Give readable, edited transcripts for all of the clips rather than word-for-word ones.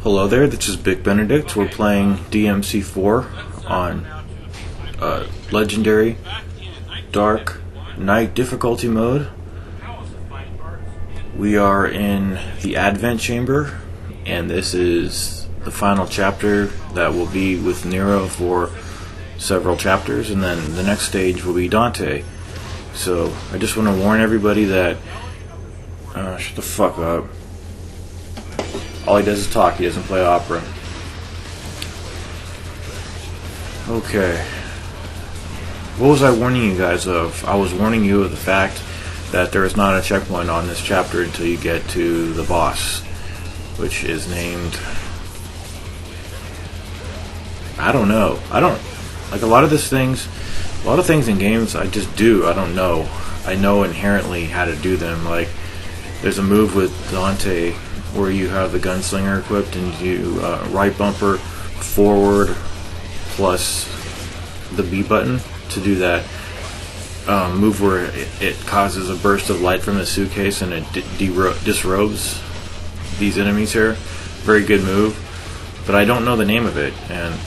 Hello there, this is Big Benedict. We're playing DMC4 on Legendary Dark Night difficulty mode. We are in the Advent Chamber, and this is the final chapter that will be with Nero for several chapters, and then the next stage will be Dante. So I just want to warn everybody that shut the fuck up. All he does is talk, he doesn't play opera. Okay. What was I warning you guys of? I was warning you of the fact that there is not a checkpoint on this chapter until you get to the boss, which is named... I don't know. Like a lot of things in games I just do, I don't know. I know inherently how to do them. Like, there's a move with Dante where you have the gunslinger equipped and you right bumper forward plus the B button to do that move where it causes a burst of light from the suitcase and it disrobes these enemies here. Very good move, but I don't know the name of it, and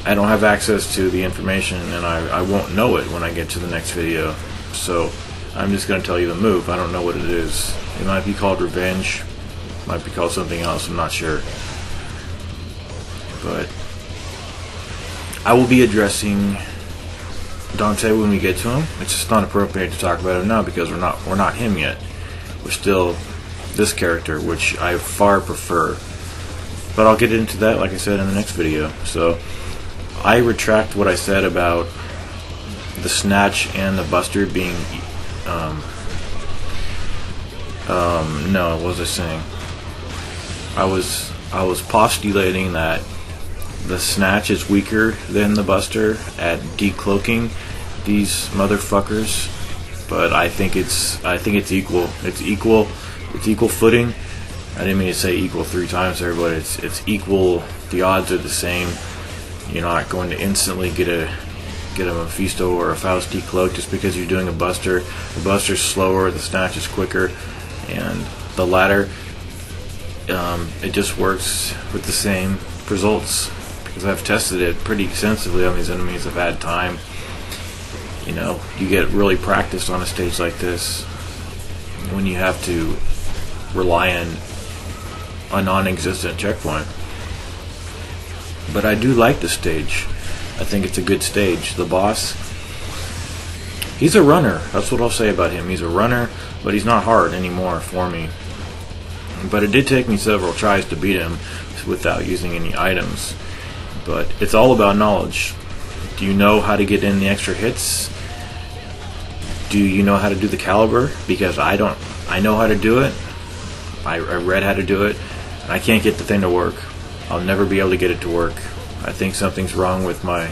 I don't have access to the information, and I won't know it when I get to the next video. So I'm just going to tell you the move. I don't know what it is. It might be called Revenge. Might be called something else, I'm not sure. But I will be addressing Dante when we get to him. It's just not appropriate to talk about him now because we're not him yet. We're still this character, which I far prefer. But I'll get into that, like I said, in the next video. So I retract what I said about the Snatch and the Buster being no, what was I saying? I was postulating that the Snatch is weaker than the Buster at decloaking these motherfuckers, but I think it's equal. It's equal footing. I didn't mean to say equal 3 times there, but it's equal. The odds are the same. You're not going to instantly get a Mephisto or a Faust decloak just because you're doing a Buster. The Buster's slower, the Snatch is quicker, and the latter, it just works with the same results because I've tested it pretty extensively on these enemies. I've had time. You know, you get really practiced on a stage like this when you have to rely on a non-existent checkpoint. But I do like the stage. I think it's a good stage. The boss, he's a runner. That's what I'll say about him. He's a runner, but he's not hard anymore for me. But it did take me several tries to beat him without using any items. But it's all about knowledge. Do you know how to get in the extra hits? Do you know how to do the caliber? Because I don't. I know how to do it. I read how to do it. And I can't get the thing to work. I'll never be able to get it to work. I think something's wrong with my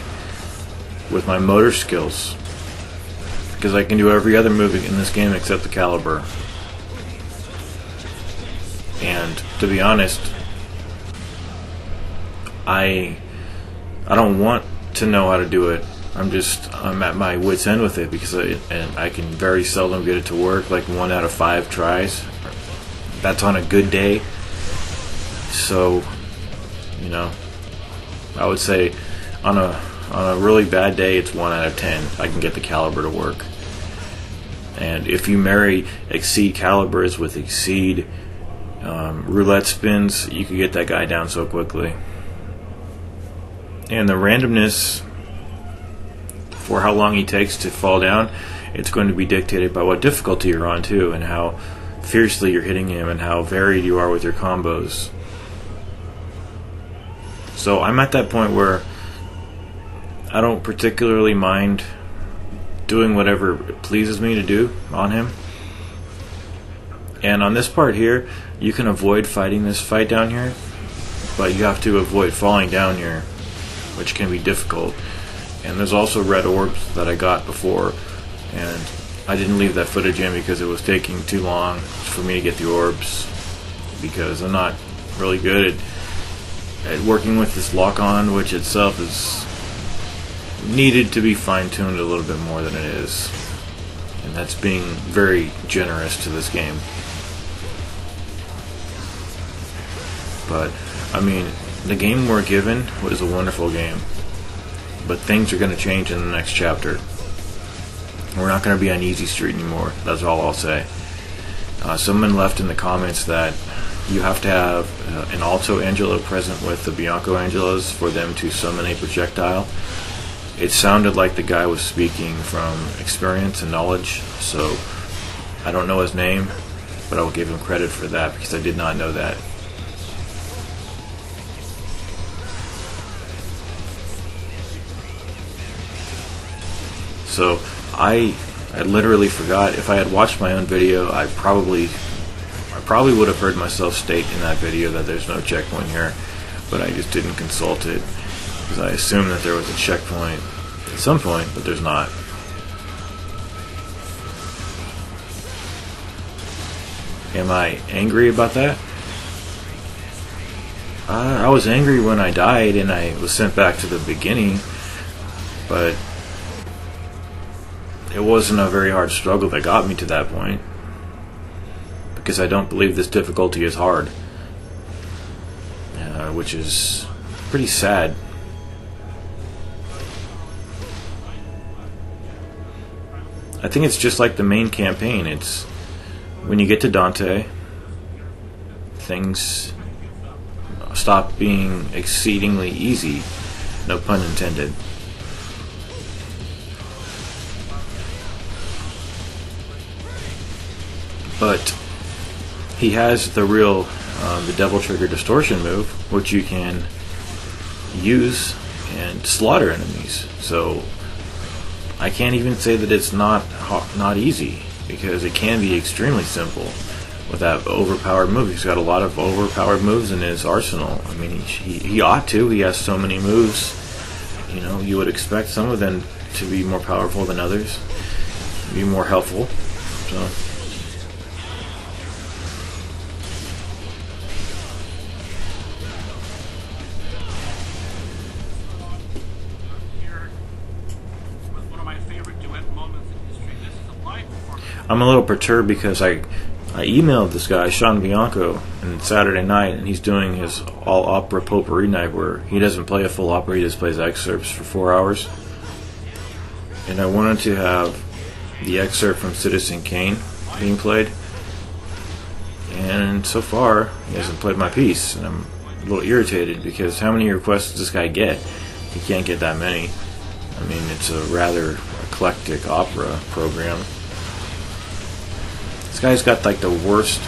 motor skills. Because I can do every other move in this game except the caliber. And to be honest, I don't want to know how to do it. I'm at my wit's end with it because I can very seldom get it to work, like 1 out of 5 tries. That's on a good day. So, you know, I would say on a really bad day, it's 1 out of 10. I can get the caliber to work. And if you marry Exceed calibers with Exceed roulette spins, you could get that guy down so quickly. And the randomness for how long he takes to fall down, it's going to be dictated by what difficulty you're on too, and how fiercely you're hitting him, and how varied you are with your combos. So I'm at that point where I don't particularly mind doing whatever it pleases me to do on him. And on this part here, you can avoid fighting this fight down here, but you have to avoid falling down here, which can be difficult. And there's also red orbs that I got before, and I didn't leave that footage in because it was taking too long for me to get the orbs, because I'm not really good at working with this lock-on, which itself is needed to be fine-tuned a little bit more than it is. And that's being very generous to this game. But I mean, the game we're given was a wonderful game, but things are going to change in the next chapter. We're not going to be on easy street anymore. That's all I'll say. Someone left in the comments that you have to have an Alto Angelo present with the Bianco Angelos for them to summon a projectile. It sounded like the guy was speaking from experience and knowledge, so I don't know his name, but I will give him credit for that because I did not know that. So I literally forgot. If I had watched my own video, I probably would have heard myself state in that video that there's no checkpoint here, but I just didn't consult it because I assumed that there was a checkpoint at some point, but there's not. Am I angry about that? I was angry when I died and I was sent back to the beginning, but it wasn't a very hard struggle that got me to that point, because I don't believe this difficulty is hard, which is pretty sad. I think it's just like the main campaign. It's when you get to Dante, things stop being exceedingly easy, no pun intended. But he has the Devil Trigger Distortion move, which you can use and slaughter enemies. So I can't even say that it's not easy, because it can be extremely simple with that overpowered move. He's got a lot of overpowered moves in his arsenal. I mean, he ought to. He has so many moves. You know, you would expect some of them to be more powerful than others, be more helpful. So. I'm a little perturbed because I emailed this guy, Sean Bianco, on Saturday night, and he's doing his all-opera potpourri night where he doesn't play a full opera, he just plays excerpts for 4 hours. And I wanted to have the excerpt from Citizen Kane being played. And so far, he hasn't played my piece, and I'm a little irritated because how many requests does this guy get? He can't get that many. I mean, it's a rather eclectic opera program. This guy's got like the worst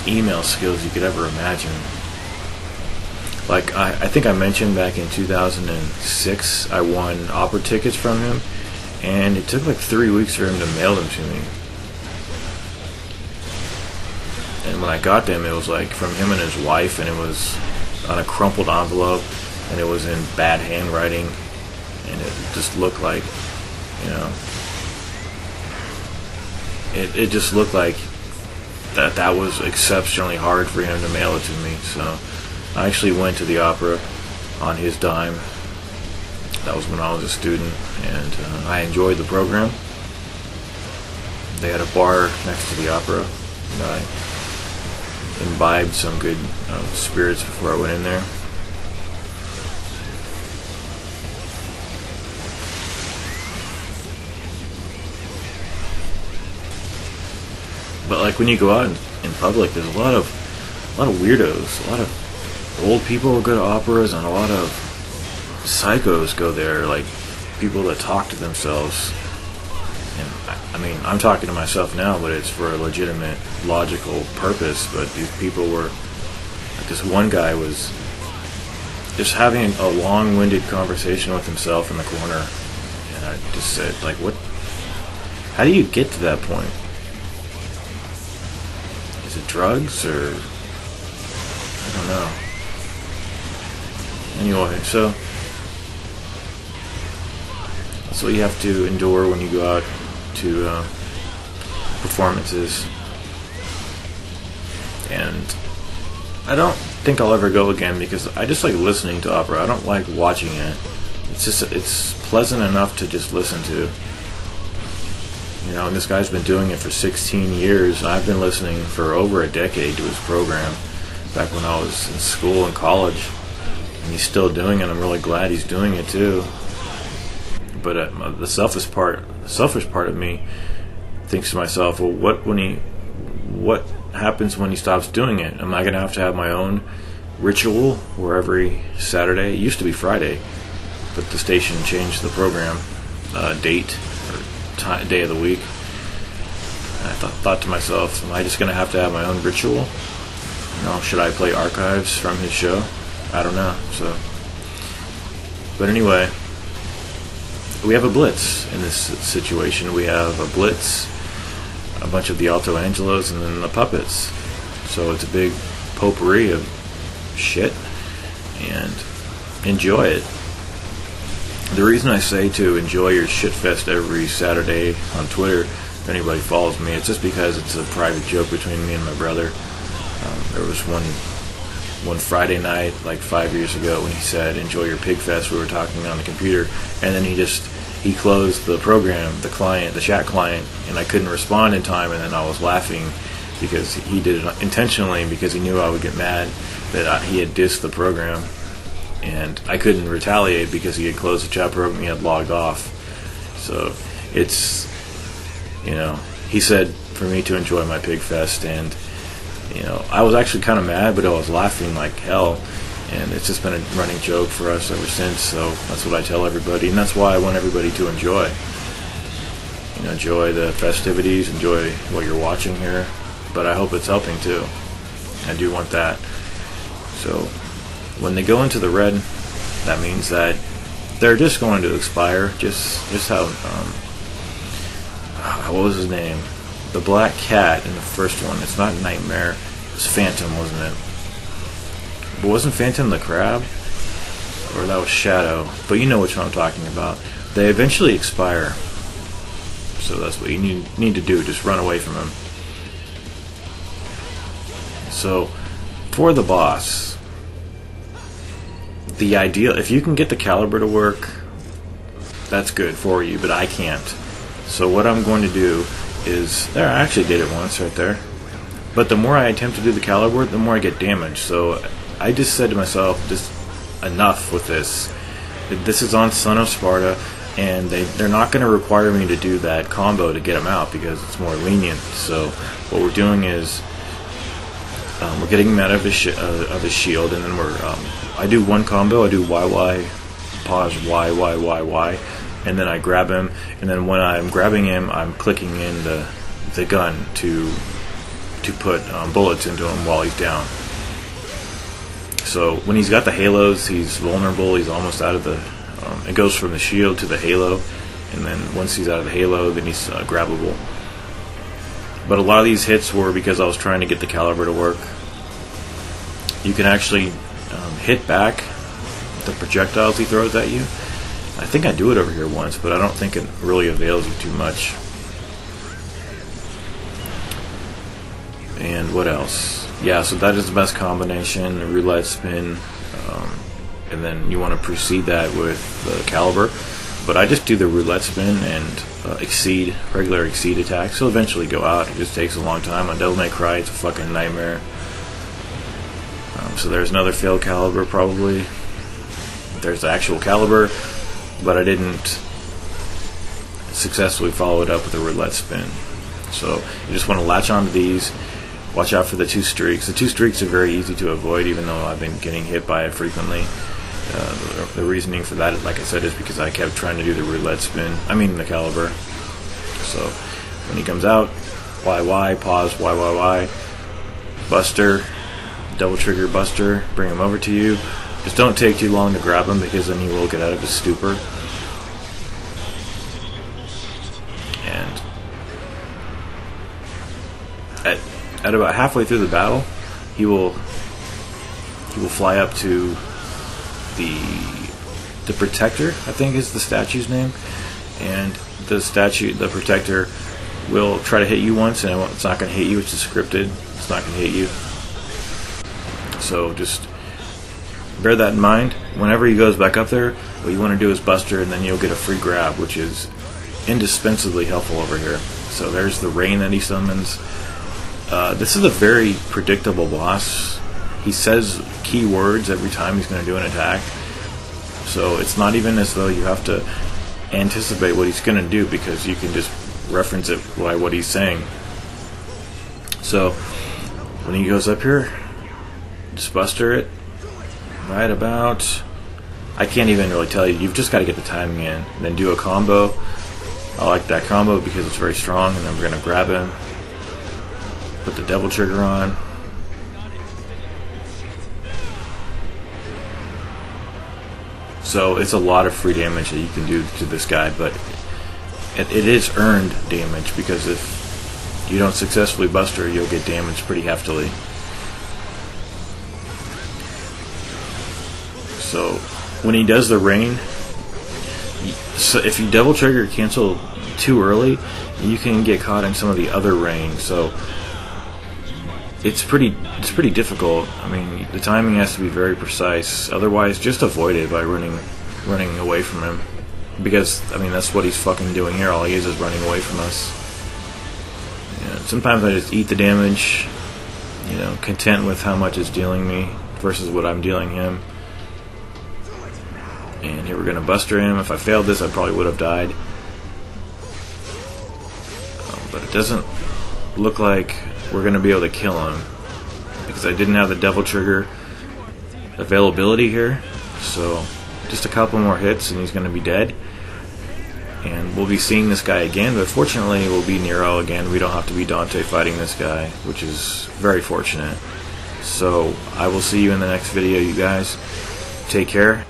email skills you could ever imagine. Like, I think I mentioned back in 2006 I won opera tickets from him, and it took like 3 weeks for him to mail them to me. And when I got them, it was like from him and his wife, and it was on a crumpled envelope, and it was in bad handwriting, and it just looked like, you know, it just looked like that was exceptionally hard for him to mail it to me. So I actually went to the opera on his dime. That was when I was a student, and I enjoyed the program. They had a bar next to the opera, and I imbibed some good spirits before I went in there. But like when you go out in public, there's a lot of weirdos, a lot of old people who go to operas, and a lot of psychos go there, like people that talk to themselves. And I mean, I'm talking to myself now, but it's for a legitimate, logical purpose. But these people were, like, this one guy was just having a long-winded conversation with himself in the corner, and I just said, like, what? How do you get to that point? Is it drugs, or I don't know. Anyway, so that's what you have to endure when you go out to performances. And I don't think I'll ever go again because I just like listening to opera. I don't like watching it. It's pleasant enough to just listen to. You know, and this guy's been doing it for 16 years. I've been listening for over a decade to his program. back when I was in school and college, and he's still doing it. I'm really glad he's doing it too. But the selfish part of me thinks to myself, well, what happens when he stops doing it? Am I going to have my own ritual where every Saturday, it used to be Friday, but the station changed the program date or day of the week. And I thought to myself, am I just going to have my own ritual? Should I play archives from his show? I don't know. But anyway, we have a blitz in this situation. We have a blitz, a bunch of the Alto Angelos, and then the puppets. So it's a big potpourri of shit, and enjoy it. The reason I say to enjoy your shit fest every Saturday on Twitter, if anybody follows me, it's just because it's a private joke between me and my brother. There was one Friday night, like 5 years ago, when he said, enjoy your pig fest. We were talking on the computer, and then he closed the program, the chat client, and I couldn't respond in time, and then I was laughing because he did it intentionally, because he knew I would get mad that he had dissed the program, and I couldn't retaliate because he had closed the chat program, he had logged off. So it's, he said for me to enjoy my pig fest, and I was actually kind of mad, but I was laughing like hell, and it's just been a running joke for us ever since. So that's what I tell everybody, and that's why I want everybody to enjoy the festivities, enjoy what you're watching here, but I hope it's helping too. I do want that. So when they go into the red, that means that they're just going to expire, just how what was his name? The black cat in the first one. It's not Nightmare. It was Phantom, wasn't it? But wasn't Phantom the crab? Or that was Shadow. But you know which one I'm talking about. They eventually expire. So that's what you need to do. Just run away from him. So, for the boss, the ideal, if you can get the caliber to work, that's good for you, but I can't. So what I'm going to do is, I actually did it once right there, but the more I attempt to do the caliber, the more I get damaged. So I just said to myself, just enough with this. This is on Son of Sparta, and they're not going to require me to do that combo to get him out because it's more lenient. So what we're doing is we're getting him out of his shield, and then I do one combo. I do YY, pause, Y, and then I grab him, and then when I'm grabbing him, I'm clicking in the gun to put bullets into him while he's down. So when he's got the halos, he's vulnerable. He's almost out of the. It goes from the shield to the halo, and then once he's out of the halo, then he's grabbable. But a lot of these hits were because I was trying to get the caliber to work. You can actually hit back the projectiles he throws at you. I think I do it over here once, but I don't think it really avails you too much. And what else? Yeah, so that is the best combination, the roulette spin, and then you want to precede that with the caliber. But I just do the roulette spin and regular exceed attacks. He'll eventually go out. It just takes a long time. On Devil May Cry, it's a fucking nightmare. So there's another failed caliber probably. There's the actual caliber, but I didn't successfully follow it up with a roulette spin. So you just want to latch onto these. Watch out for the two streaks. The two streaks are very easy to avoid, even though I've been getting hit by it frequently. The reasoning for that, like I said, is because I kept trying to do the roulette spin. The caliber. So when he comes out, YY, pause, YYY, Buster, double trigger Buster, bring him over to you. Just don't take too long to grab him, because then he will get out of his stupor. And at about halfway through the battle, he will fly up to the Protector, I think is the statue's name, and the Protector will try to hit you once, and it's not going to hit you. It's just scripted. It's not going to hit you. So just bear that in mind. Whenever he goes back up there, what you want to do is Buster, and then you'll get a free grab, which is indispensably helpful over here. So there's the rain that he summons. This is a very predictable boss. he says key words every time he's going to do an attack. So it's not even as though you have to anticipate what he's going to do, because you can just reference it by what he's saying. So when he goes up here, just buster it right about, I can't even really tell you, you've just got to get the timing in, and then do a combo. I like that combo because it's very strong, and then we're going to grab him, put the devil trigger on. So it's a lot of free damage that you can do to this guy, but it is earned damage, because if you don't successfully buster, you'll get damaged pretty heftily. So when he does the rain, so if you double trigger cancel too early, you can get caught in some of the other rain. So it's pretty difficult. I mean, the timing has to be very precise. Otherwise, just avoid it by running away from him. Because, I mean, that's what he's fucking doing here. All he is running away from us. Yeah, sometimes I just eat the damage, you know, content with how much it's dealing me versus what I'm dealing him. And here we're going to buster him. If I failed this, I probably would have died. But it doesn't look like we're going to be able to kill him, because I didn't have the devil trigger availability here. So just a couple more hits and he's going to be dead. And we'll be seeing this guy again, but fortunately we'll be Nero again. We don't have to be Dante fighting this guy, which is very fortunate. So I will see you in the next video, you guys. Take care.